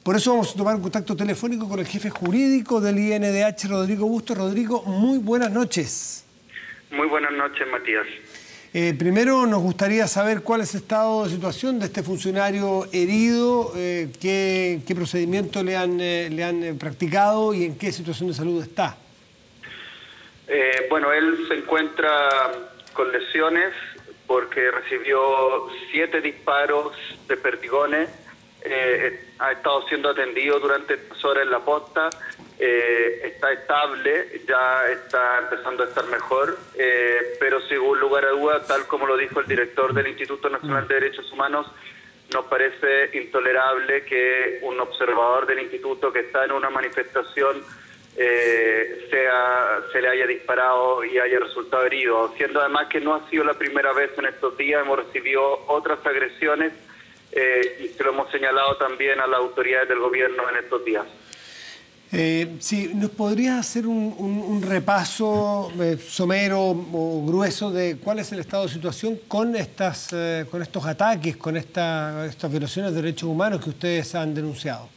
Por eso vamos a tomar un contacto telefónico con el jefe jurídico del INDH, Rodrigo Bustos. Rodrigo, muy buenas noches. Muy buenas noches, Matías. Primero nos gustaría saber cuál es el estado de situación de este funcionario herido, qué procedimiento le han practicado y en qué situación de salud está. Bueno, él se encuentra con lesiones porque recibió 7 disparos de perdigones. Ha estado siendo atendido durante estas horas en la posta, está estable, ya está empezando a estar mejor, pero sin lugar a duda, tal como lo dijo el director del Instituto Nacional de Derechos Humanos, nos parece intolerable que un observador del instituto que está en una manifestación se le haya disparado y haya resultado herido, siendo además que no ha sido la primera vez en estos días. Hemos recibido otras agresiones y se lo hemos señalado también a las autoridades del gobierno en estos días. Sí, ¿nos podrías hacer un repaso somero o grueso de cuál es el estado de situación con estos ataques, con estas violaciones de derechos humanos que ustedes han denunciado?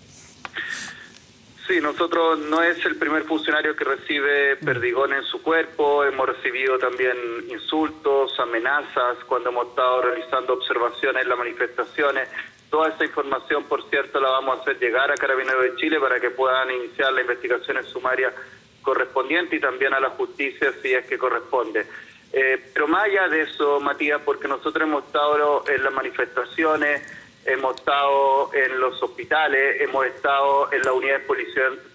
Sí, nosotros no es el primer funcionario que recibe perdigones en su cuerpo. Hemos recibido también insultos, amenazas cuando hemos estado realizando observaciones en las manifestaciones. Toda esa información, por cierto, la vamos a hacer llegar a Carabineros de Chile para que puedan iniciar las investigaciones sumarias correspondientes y también a la justicia si es que corresponde. Pero más allá de eso, Matías, porque nosotros hemos estado en las manifestaciones, hemos estado en los hospitales, hemos estado en las unidades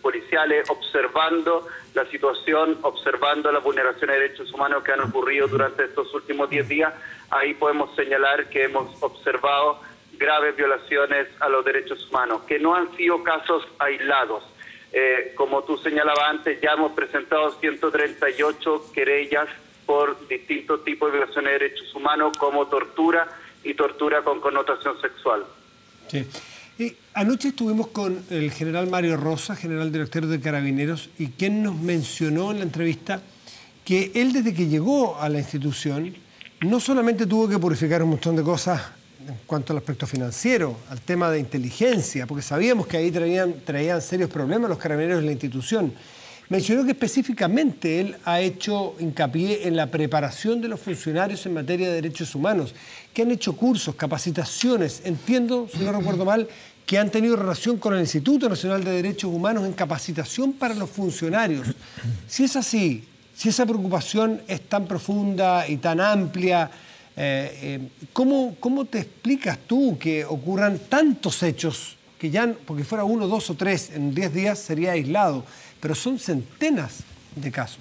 policiales observando la situación, observando las vulneraciones de derechos humanos que han ocurrido durante estos últimos 10 días. Ahí podemos señalar que hemos observado graves violaciones a los derechos humanos, que no han sido casos aislados. Como tú señalabas antes, ya hemos presentado 138 querellas por distintos tipos de violaciones de derechos humanos, como tortura y tortura con connotación sexual. Sí. Anoche estuvimos con el general Mario Rosa, general director de Carabineros, y quien nos mencionó en la entrevista que él, desde que llegó a la institución, no solamente tuvo que purificar un montón de cosas en cuanto al aspecto financiero, al tema de inteligencia, porque sabíamos que ahí traían serios problemas los carabineros de la institución. Mencionó que específicamente él ha hecho hincapié en la preparación de los funcionarios en materia de derechos humanos, que han hecho cursos, capacitaciones. Entiendo, si no recuerdo mal, que han tenido relación con el Instituto Nacional de Derechos Humanos en capacitación para los funcionarios. Si es así, si esa preocupación es tan profunda y tan amplia, ¿cómo te explicas tú que ocurran tantos hechos que ya, porque fuera 1, 2 o 3 en 10 días sería aislado, pero son centenas de casos?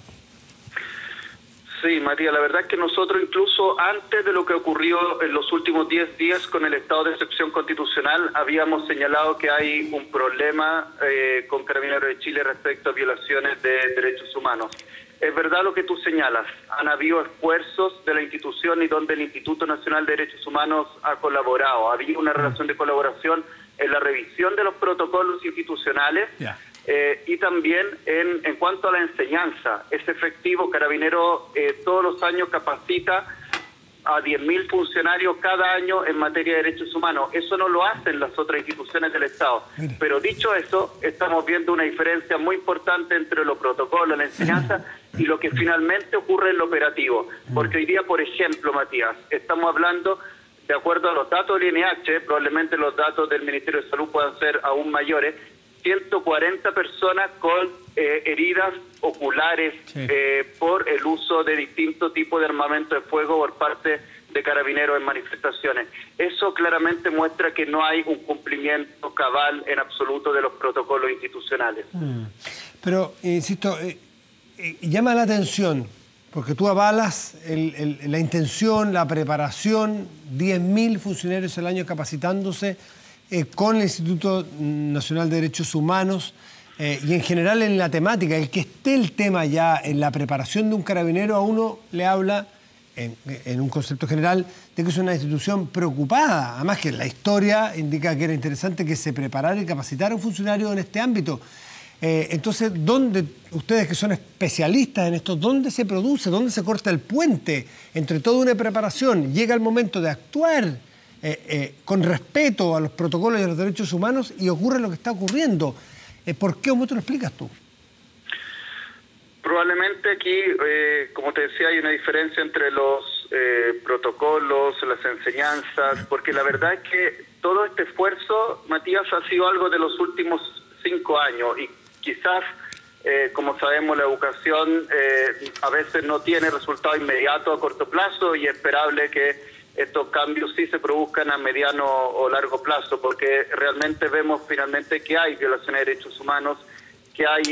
Sí, María, la verdad es que nosotros incluso antes de lo que ocurrió en los últimos 10 días con el estado de excepción constitucional, habíamos señalado que hay un problema con Carabineros de Chile respecto a violaciones de derechos humanos. Es verdad lo que tú señalas, han habido esfuerzos de la institución y donde el Instituto Nacional de Derechos Humanos ha colaborado. Había una relación de colaboración en la revisión de los protocolos institucionales. Y también en cuanto a la enseñanza. Es efectivo, Carabinero todos los años capacita a 10.000 funcionarios cada año en materia de derechos humanos. Eso no lo hacen las otras instituciones del Estado. Pero dicho eso, estamos viendo una diferencia muy importante entre los protocolos, la enseñanza y lo que finalmente ocurre en lo operativo. Porque hoy día, por ejemplo, Matías, estamos hablando, de acuerdo a los datos del INDH, probablemente los datos del Ministerio de Salud puedan ser aún mayores, 140 personas con heridas oculares por el uso de distintos tipos de armamento de fuego por parte de Carabineros en manifestaciones. Eso claramente muestra que no hay un cumplimiento cabal en absoluto de los protocolos institucionales. Pero, insisto, llama la atención, porque tú avalas la intención, la preparación, 10.000 funcionarios al año capacitándose con el Instituto Nacional de Derechos Humanos y en general en la temática, el que esté el tema ya en la preparación de un carabinero, a uno le habla, en un concepto general, de que es una institución preocupada. Además que la historia indica que era interesante que se preparara y capacitara a un funcionario en este ámbito. Entonces, ¿dónde, ustedes que son especialistas en esto, dónde se produce, dónde se corta el puente entre toda una preparación? Llega el momento de actuar con respeto a los protocolos y a los derechos humanos y ocurre lo que está ocurriendo. ¿Por qué? ¿Cómo te lo explicas tú? Probablemente aquí, como te decía, hay una diferencia entre los protocolos, las enseñanzas, porque la verdad es que todo este esfuerzo, Matías, ha sido algo de los últimos 5 años y quizás, como sabemos, la educación a veces no tiene resultado inmediato a corto plazo y es esperable que estos cambios sí se produzcan a mediano o largo plazo, porque realmente vemos finalmente que hay violaciones de derechos humanos, que hay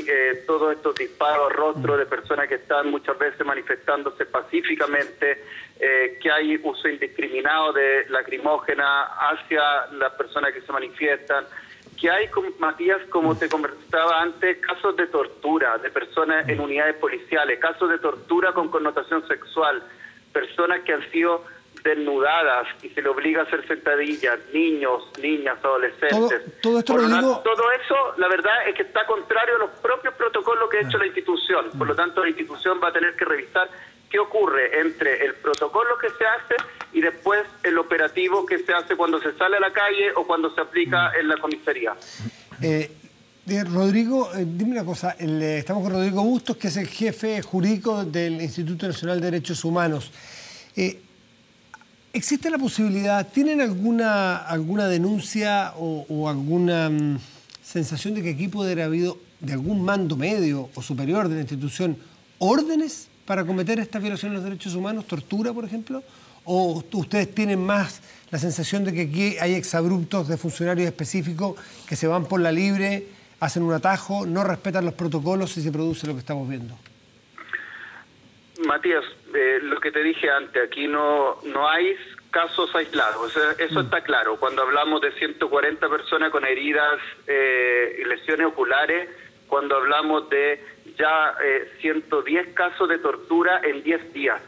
todos estos disparos a rostro de personas que están muchas veces manifestándose pacíficamente, que hay uso indiscriminado de lacrimógena hacia las personas que se manifiestan, que hay, Matías, como te comentaba antes, casos de tortura de personas en unidades policiales, casos de tortura con connotación sexual, personas que han sido desnudadas y se le obliga a hacer sentadillas, niños, niñas, adolescentes. Todo esto lo digo... Todo eso, la verdad, es que está contrario a los propios protocolos que ha hecho la institución. Por lo tanto, la institución va a tener que revisar qué ocurre entre el protocolo que se hace y después el operativo que se hace cuando se sale a la calle o cuando se aplica en la comisaría. Rodrigo, dime una cosa. Estamos con Rodrigo Bustos, que es el jefe jurídico del Instituto Nacional de Derechos Humanos. ¿Existe la posibilidad, tienen alguna denuncia o alguna sensación de que aquí puede haber habido de algún mando medio o superior de la institución órdenes para cometer esta violación de los derechos humanos, tortura, por ejemplo? ¿O ustedes tienen más la sensación de que aquí hay exabruptos de funcionarios específicos que se van por la libre, hacen un atajo, no respetan los protocolos y se produce lo que estamos viendo? Matías, lo que te dije antes, aquí no hay casos aislados, eso está claro. Cuando hablamos de 140 personas con heridas y lesiones oculares, cuando hablamos de ya 110 casos de tortura en 10 días,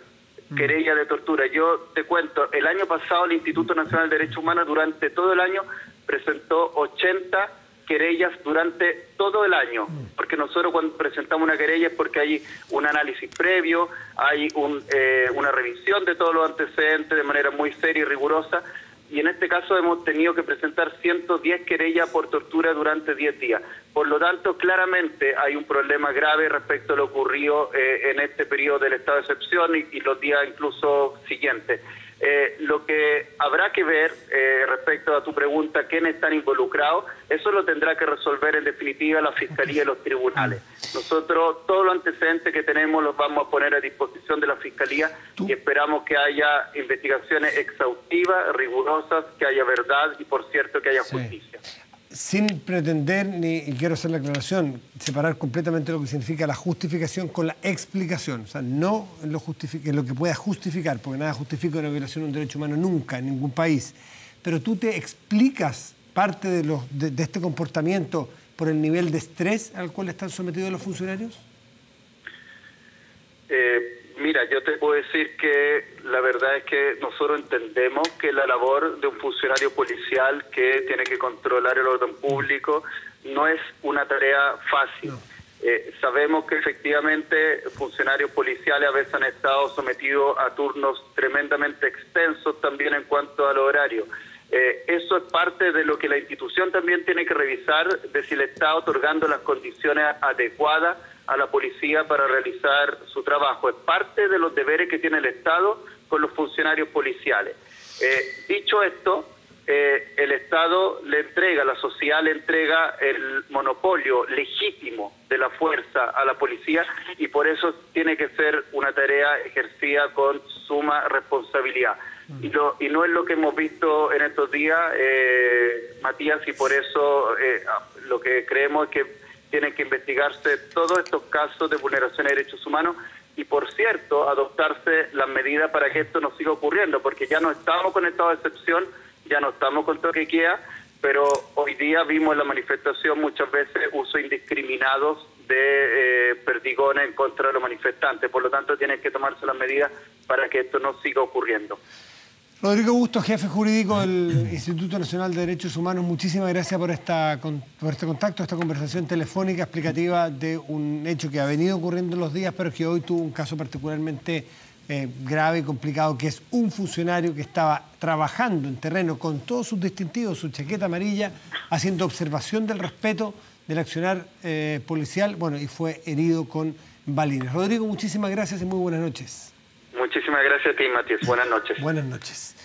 querella de tortura. Yo te cuento, el año pasado el Instituto Nacional de Derechos Humanos durante todo el año presentó 80 querellas durante todo el año, porque nosotros cuando presentamos una querella es porque hay un análisis previo, hay una revisión de todos los antecedentes de manera muy seria y rigurosa, y en este caso hemos tenido que presentar 110 querellas por tortura durante 10 días. Por lo tanto, claramente hay un problema grave respecto a lo ocurrido en este periodo del estado de excepción y los días incluso siguientes. Lo que habrá que ver respecto a tu pregunta, ¿quiénes están involucrados? Eso lo tendrá que resolver en definitiva la Fiscalía y los tribunales. Nosotros todos los antecedentes que tenemos los vamos a poner a disposición de la Fiscalía y esperamos que haya investigaciones exhaustivas, rigurosas, que haya verdad y, por cierto, que haya justicia. Sin pretender, y quiero hacer la aclaración, separar completamente lo que significa la justificación con la explicación. O sea, no en lo que pueda justificar, porque nada justifica una violación de un derecho humano nunca, en ningún país. Pero tú te explicas parte de este comportamiento por el nivel de estrés al cual están sometidos los funcionarios. Mira, yo te puedo decir que la verdad es que nosotros entendemos que la labor de un funcionario policial que tiene que controlar el orden público no es una tarea fácil. No. Sabemos que efectivamente funcionarios policiales a veces han estado sometidos a turnos tremendamente extensos también en cuanto al horario. Eso es parte de lo que la institución también tiene que revisar, de si le está otorgando las condiciones adecuadas a la policía para realizar su trabajo. Es parte de los deberes que tiene el Estado con los funcionarios policiales. Dicho esto, el Estado le entrega, la sociedad le entrega el monopolio legítimo de la fuerza a la policía y por eso tiene que ser una tarea ejercida con suma responsabilidad. Y no es lo que hemos visto en estos días, Matías, y por eso lo que creemos es que tienen que investigarse todos estos casos de vulneración de derechos humanos y, por cierto, adoptarse las medidas para que esto no siga ocurriendo, porque ya no estamos con estado de excepción, ya no estamos con toque de queda, pero hoy día vimos en la manifestación muchas veces usos indiscriminados de perdigones en contra de los manifestantes. Por lo tanto, tienen que tomarse las medidas para que esto no siga ocurriendo. Rodrigo Bustos, jefe jurídico del Instituto Nacional de Derechos Humanos, muchísimas gracias por este contacto, esta conversación telefónica explicativa de un hecho que ha venido ocurriendo en los días, pero que hoy tuvo un caso particularmente grave y complicado, que es un funcionario que estaba trabajando en terreno con todos sus distintivos, su chaqueta amarilla, haciendo observación del respeto del accionar policial, bueno, y fue herido con balines. Rodrigo, muchísimas gracias y muy buenas noches. Muchísimas gracias a ti, Matías. Buenas noches. Buenas noches.